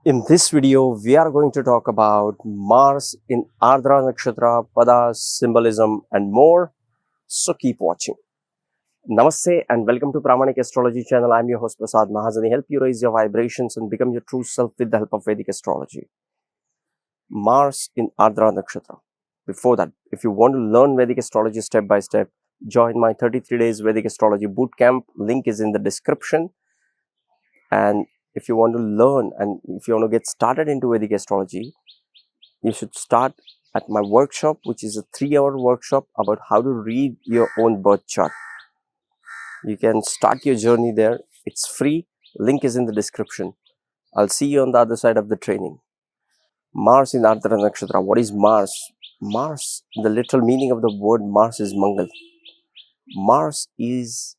In this video, we are going to talk about Mars in Ardra Nakshatra, Pada, symbolism, and more. So keep watching. Namaste and welcome to Pramanik Astrology channel. I'm your host Prasad Mahazani. Help you raise your vibrations and become your true self with the help of Vedic astrology. Mars in Ardra Nakshatra. Before that, if you want to learn Vedic astrology step by step, join my 33 days Vedic astrology bootcamp. Link is in the description. And if you want to learn and if you want to get started into Vedic astrology, you should start at my workshop, which is a 3-hour workshop about how to read your own birth chart. You can start your journey there. It's free. Link is in the description. I'll see you on the other side of the training. Mars in Ardra Nakshatra. What is Mars? Mars, the literal meaning of the word Mars is Mangal. Mars is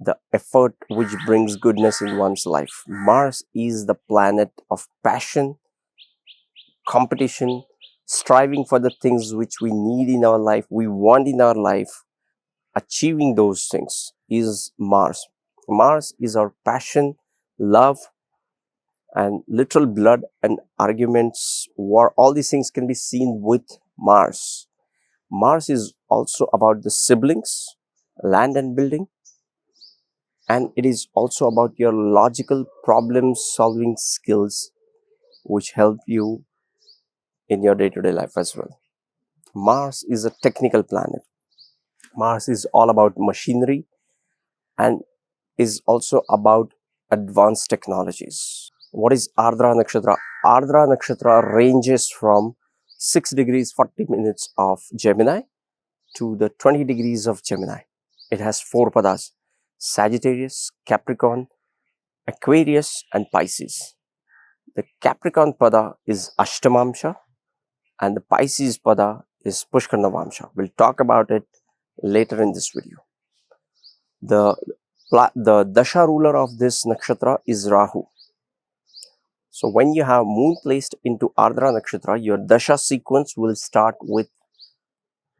the effort which brings goodness in one's life. Mars is the planet of passion, competition, striving for the things which we need in our life, we want in our life. Achieving those things is Mars. Mars is our passion, love, and literal blood and arguments, war. All these things can be seen with Mars. Mars is also about the siblings, land and building. And it is also about your logical problem solving skills, which help you in your day-to-day life as well. Mars is a technical planet. Mars is all about machinery and is also about advanced technologies. What is Ardra Nakshatra? Ardra Nakshatra ranges from 6 degrees 40 minutes of Gemini to the 20 degrees of Gemini. It has 4 padas: Sagittarius, Capricorn, Aquarius, and Pisces. The Capricorn pada is Ashtamamsha and the Pisces pada is Pushkar Navamsha. We'll talk about it later in this video. The Dasha ruler of this nakshatra is Rahu. So when you have moon placed into Ardra Nakshatra, your Dasha sequence will start with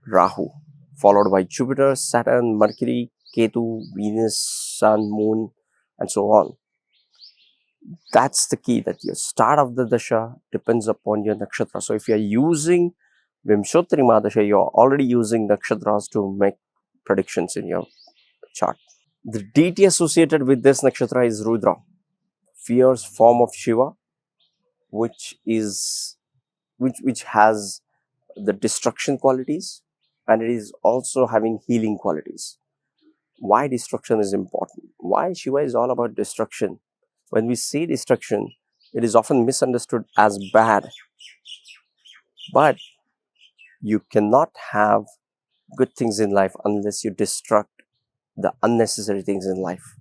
Rahu, followed by Jupiter, Saturn, Mercury, Ketu, Venus, Sun, Moon, and so on. That's the key, that your start of the Dasha depends upon your nakshatra. So if you are using Vimshottari Mahadasha, you are already using nakshatras to make predictions in your chart. The deity associated with this nakshatra is Rudra, fierce form of Shiva, which has the destruction qualities, and it is also having healing qualities. Why destruction is important? Why Shiva is all about destruction? When we say destruction, it is often misunderstood as bad. But you cannot have good things in life unless you destruct the unnecessary things in life.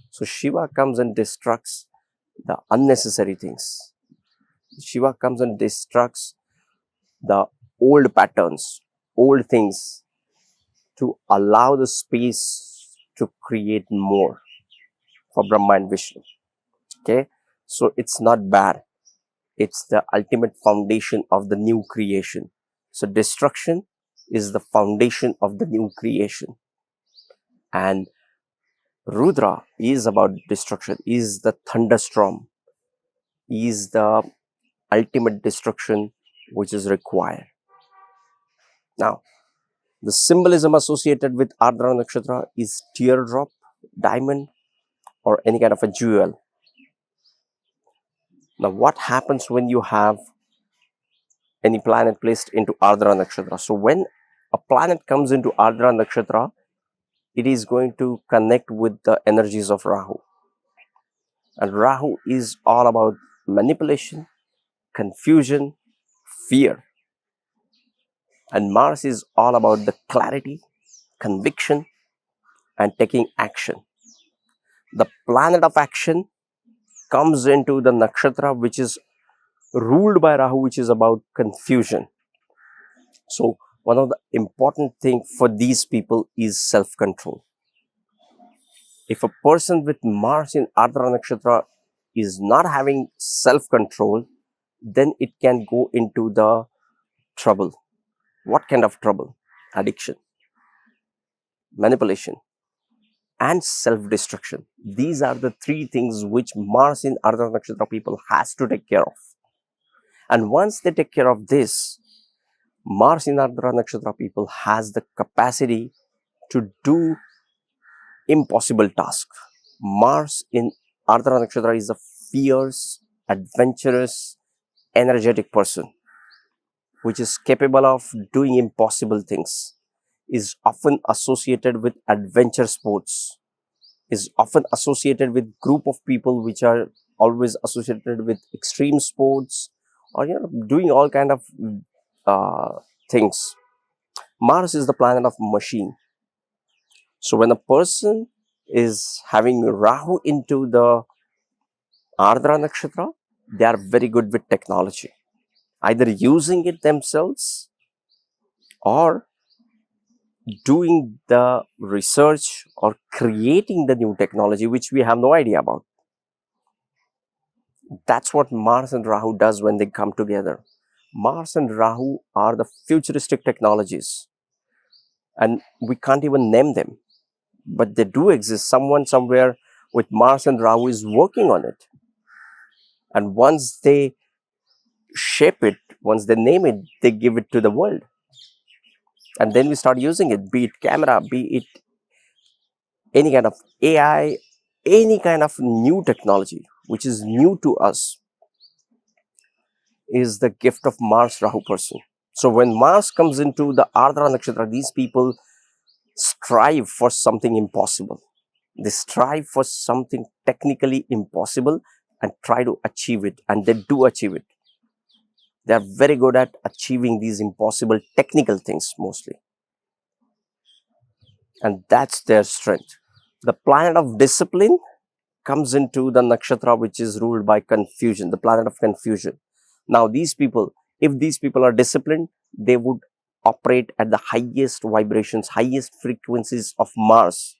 So Shiva comes and destructs the unnecessary things. Shiva comes and destructs the old patterns, old things, to allow the space to create more for Brahma and Vishnu. Okay, so it's not bad. It's the ultimate foundation of the new creation. So destruction is the foundation of the new creation. And Rudra is about destruction, is the thunderstorm, is the ultimate destruction which is required. Now, the symbolism associated with Ardra Nakshatra is teardrop, diamond, or any kind of a jewel. Now, what happens when you have any planet placed into Ardra Nakshatra? So, when a planet comes into Ardra Nakshatra, it is going to connect with the energies of Rahu. And Rahu is all about manipulation, confusion, fear. And Mars is all about the clarity, conviction, and taking action. The planet of action comes into the nakshatra which is ruled by Rahu, which is about confusion. So one of the important things for these people is self-control. If a person with Mars in Ardra Nakshatra is not having self-control, then it can go into the trouble. What kind of trouble? Addiction, manipulation, and self-destruction. These are the three things which Mars in Ardra Nakshatra people has to take care of. And once they take care of this, Mars in Ardra Nakshatra people has the capacity to do impossible tasks. Mars in Ardra Nakshatra is a fierce, adventurous, energetic person which is capable of doing impossible things, is often associated with adventure sports, is often associated with group of people which are always associated with extreme sports, or doing all kind of things. Mars is the planet of machine. So when a person is having Rahu into the Ardra Nakshatra, they are very good with technology, either using it themselves or doing the research or creating the new technology which we have no idea about. That's what Mars and Rahu does when they come together. Mars and Rahu are the futuristic technologies, and we can't even name them, but they do exist. Someone somewhere with Mars and Rahu is working on it, and once they shape it, once they name it, they give it to the world, and then we start using it, be it camera, be it any kind of AI, any kind of new technology which is new to us, is the gift of Mars Rahu person. So when Mars comes into the Ardra Nakshatra, these people strive for something impossible. They strive for something technically impossible and try to achieve it, and they do achieve it. They are very good at achieving these impossible technical things mostly, and that's their strength. The planet of discipline comes into the nakshatra which is ruled by confusion, the planet of confusion. Now these people, if these people are disciplined, they would operate at the highest vibrations, highest frequencies of Mars.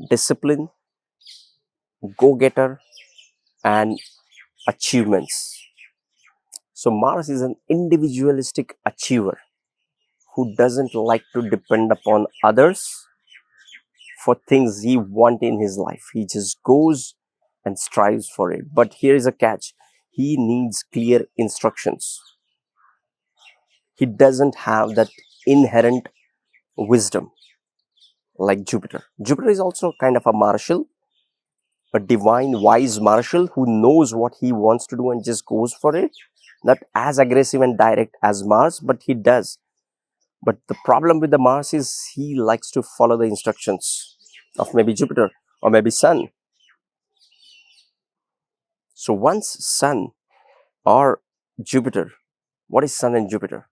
Discipline, go-getter, and achievements. So Mars is an individualistic achiever who doesn't like to depend upon others for things he wants in his life. He just goes and strives for it. But here is a catch. He needs clear instructions. He doesn't have that inherent wisdom like Jupiter. Jupiter is also kind of a marshal, a divine wise marshal who knows what he wants to do and just goes for it. Not as aggressive and direct as Mars, but he does. But the problem with the Mars is he likes to follow the instructions of maybe Jupiter or maybe Sun. So once Sun or Jupiter, what is Sun and Jupiter?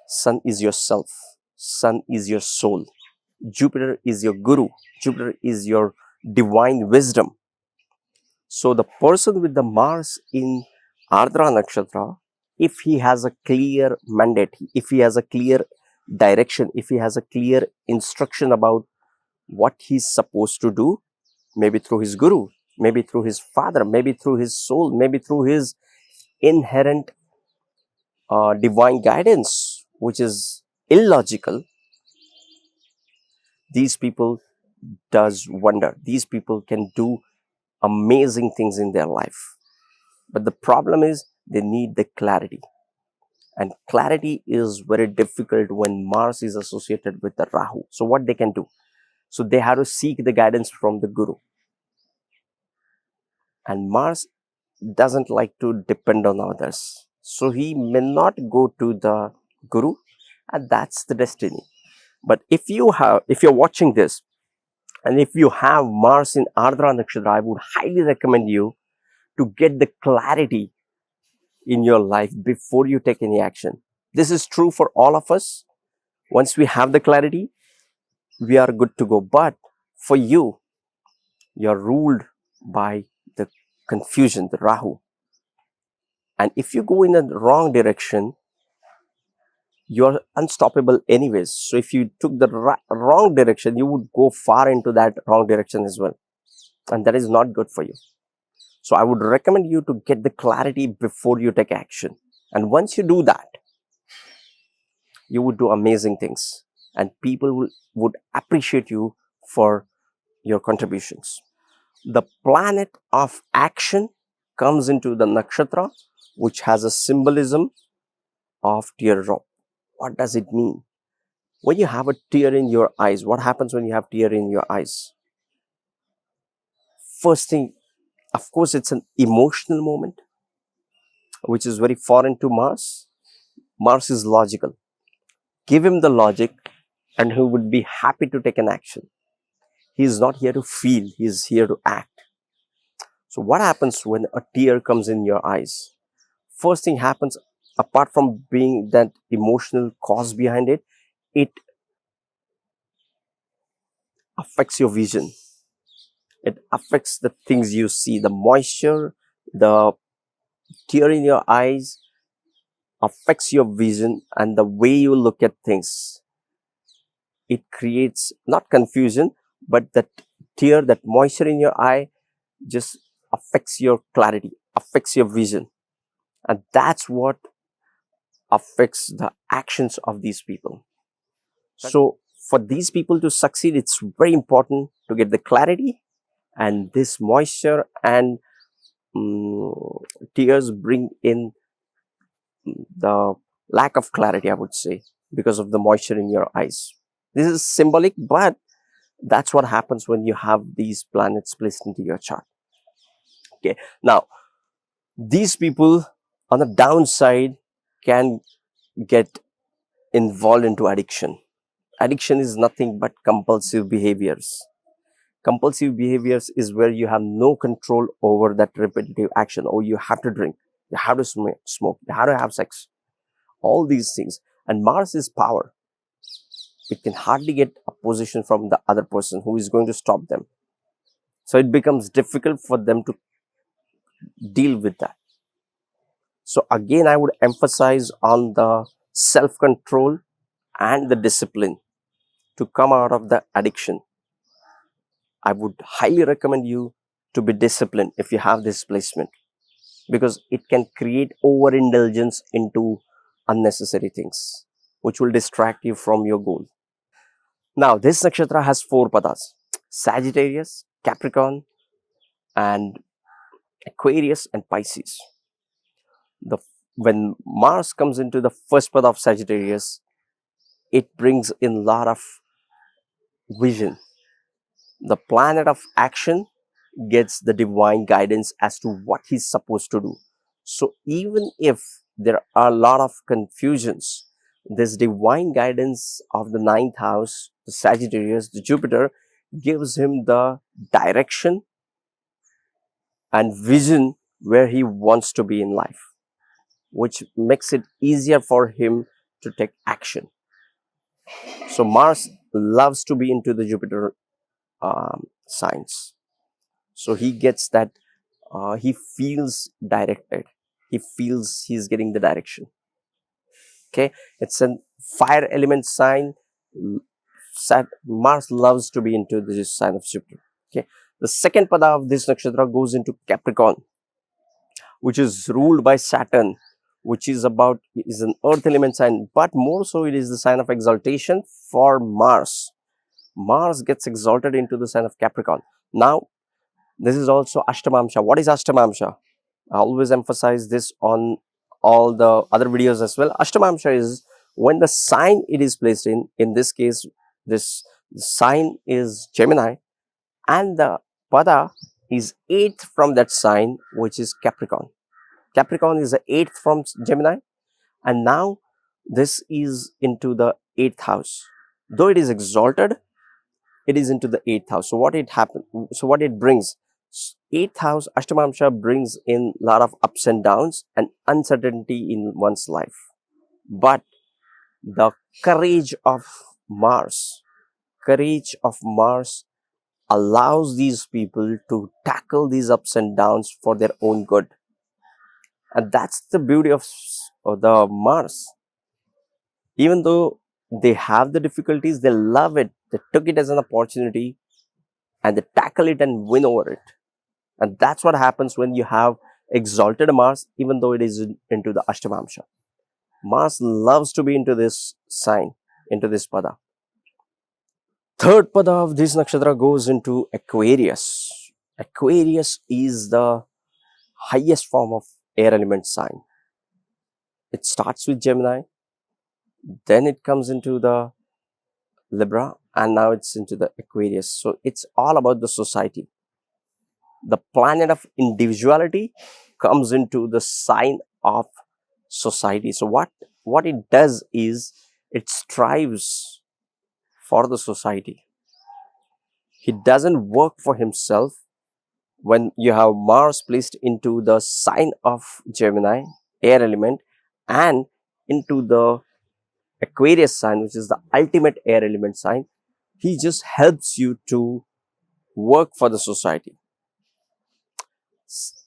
Sun is yourself. Sun is your soul. Jupiter is your guru. Jupiter is your divine wisdom. So the person with the Mars in Ardra Nakshatra, if he has a clear mandate, if he has a clear direction, if he has a clear instruction about what he's supposed to do, maybe through his guru, maybe through his father, maybe through his soul, maybe through his inherent divine guidance, which is illogical, these people does wonder. These people can do amazing things in their life. But the problem is they need the clarity. And clarity is very difficult when Mars is associated with the Rahu. So what they can do? So they have to seek the guidance from the guru. And Mars doesn't like to depend on others. So he may not go to the guru, and that's the destiny. But if you're watching this, and if you have Mars in Ardra Nakshatra, I would highly recommend you to get the clarity in your life before you take any action. This is true for all of us. Once we have the clarity, we are good to go. But for you, you're ruled by the confusion, the Rahu. And if you go in the wrong direction, you're unstoppable anyways. So if you took the wrong direction, you would go far into that wrong direction as well. And that is not good for you. So I would recommend you to get the clarity before you take action. And once you do that, you would do amazing things. And people would appreciate you for your contributions. The planet of action comes into the nakshatra, which has a symbolism of teardrop. What does it mean? When you have a tear in your eyes, what happens when you have tear in your eyes? First thing, of course, it's an emotional moment, which is very foreign to Mars. Mars is logical. Give him the logic and he would be happy to take an action. He is not here to feel, he is here to act. So what happens when a tear comes in your eyes? First thing happens, apart from being that emotional cause behind it, it affects your vision. It affects the things you see, the moisture, the tear in your eyes affects your vision and the way you look at things. It creates not confusion, but that tear, that moisture in your eye just affects your clarity, affects your vision. And that's what affects the actions of these people. So for these people to succeed, it's very important to get the clarity, and this moisture and tears bring in the lack of clarity, I would say, because of the moisture in your eyes. This is symbolic, but that's what happens when you have these planets placed into your chart. Okay, now these people on the downside can get involved into addiction. Addiction is nothing but compulsive behaviors. Compulsive behaviors is where you have no control over that repetitive action. Or you have to drink, you have to smoke, you have to have sex, all these things. And Mars is power. It can hardly get opposition from the other person who is going to stop them. So it becomes difficult for them to deal with that. So again, I would emphasize on the self-control and the discipline to come out of the addiction. I would highly recommend you to be disciplined if you have this placement, because it can create overindulgence into unnecessary things, which will distract you from your goal. Now, this nakshatra has 4 padas: Sagittarius, Capricorn, and Aquarius and Pisces. When Mars comes into the first pada of Sagittarius, it brings in a lot of vision. The planet of action gets the divine guidance as to what he's supposed to do. So even if there are a lot of confusions, this divine guidance of the 9th house, the Sagittarius, the Jupiter, gives him the direction and vision where he wants to be in life, which makes it easier for him to take action. So Mars loves to be into the Jupiter signs. So he gets that, he feels directed. He feels he's getting the direction. Okay, it's a fire element sign. Mars loves to be into this sign of Jupiter. Okay, the second pada of this nakshatra goes into Capricorn, which is ruled by Saturn, which is an earth element sign, but more so it is the sign of exaltation for Mars. Mars gets exalted into the sign of Capricorn. Now, this is also Ashtamamsha. What is Ashtamamsha? I always emphasize this on all the other videos as well. Ashtamamsha is when the sign it is placed in this case, this sign is Gemini, and the pada is 8th from that sign, which is Capricorn. Capricorn is the 8th from Gemini, and now this is into the 8th house. Though it is exalted, it is into the 8th house. So what it brings, 8th house Ashtamamsha brings in a lot of ups and downs and uncertainty in one's life. But the courage of Mars allows these people to tackle these ups and downs for their own good. And that's the beauty of the Mars. Even though they have the difficulties, they love it. They took it as an opportunity and they tackle it and win over it. And that's what happens when you have exalted Mars, even though it is into the Ashtamamsha. Mars loves to be into this sign, into this pada. Third pada of this nakshatra goes into Aquarius. Aquarius is the highest form of air element sign. It starts with Gemini, then it comes into the Libra, and now it's into the Aquarius. So it's all about the society. The planet of individuality comes into the sign of society. So what it does is it strives for the society. He doesn't work for himself. When you have Mars placed into the sign of Gemini, air element, and into the Aquarius sign, which is the ultimate air element sign, he just helps you to work for the society.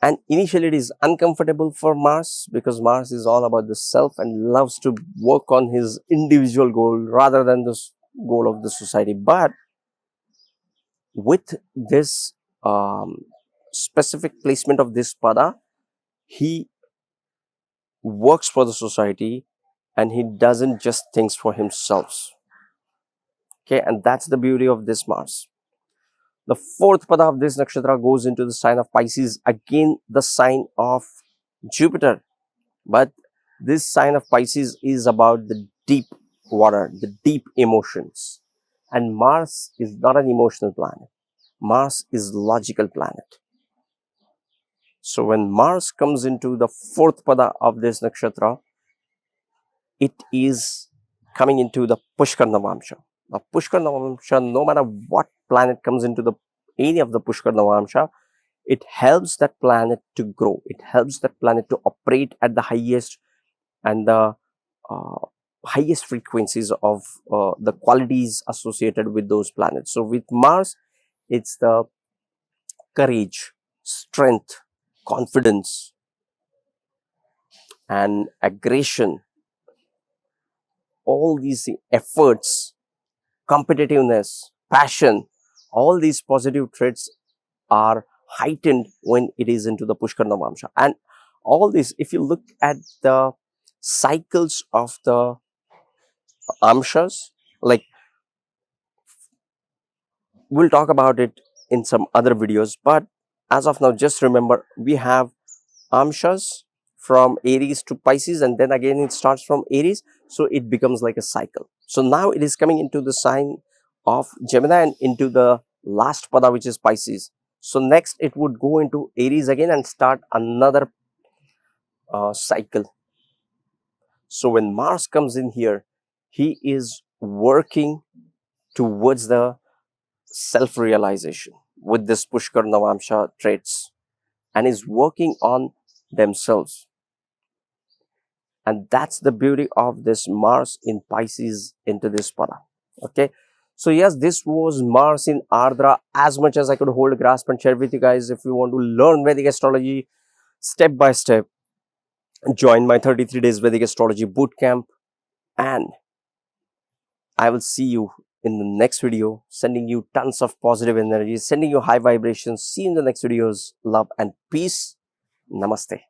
And initially it is uncomfortable for Mars because Mars is all about the self and loves to work on his individual goal rather than the goal of the society. But with this specific placement of this pada, he works for the society and he doesn't just things for himself. Okay, and that's the beauty of this Mars. The fourth pada of this nakshatra goes into the sign of Pisces, again the sign of Jupiter. But this sign of Pisces is about the deep water, the deep emotions. And Mars is not an emotional planet. Mars is logical planet. So when Mars comes into the fourth pada of this nakshatra, it is coming into the Pushkar Navamsha. Now Pushkar Navamsha, no matter what planet comes into the any of the Pushkar Navamsha, it helps that planet to grow. It helps that planet to operate at the highest and the highest frequencies of the qualities associated with those planets. So with Mars, it's the courage, strength, confidence, and aggression. All these efforts, competitiveness, passion, all these positive traits are heightened when it is into the Pushkar Navamsha. And all this, if you look at the cycles of the amshas, like we'll talk about it in some other videos, but as of now, just remember we have amshas from Aries to Pisces, and then again it starts from Aries, so it becomes like a cycle. So now it is coming into the sign of Gemini and into the last pada, which is Pisces. So next it would go into Aries again and start another cycle. So when Mars comes in here, he is working towards the self-realization with this Pushkar Navamsha traits and is working on themselves. And that's the beauty of this Mars in Pisces into this pada. Okay. So yes, this was Mars in Ardra, as much as I could hold, grasp and share with you guys. If you want to learn Vedic astrology step by step, join my 33 days Vedic astrology bootcamp, and I will see you in the next video, sending you tons of positive energy, sending you high vibrations. See you in the next videos. Love and peace. Namaste.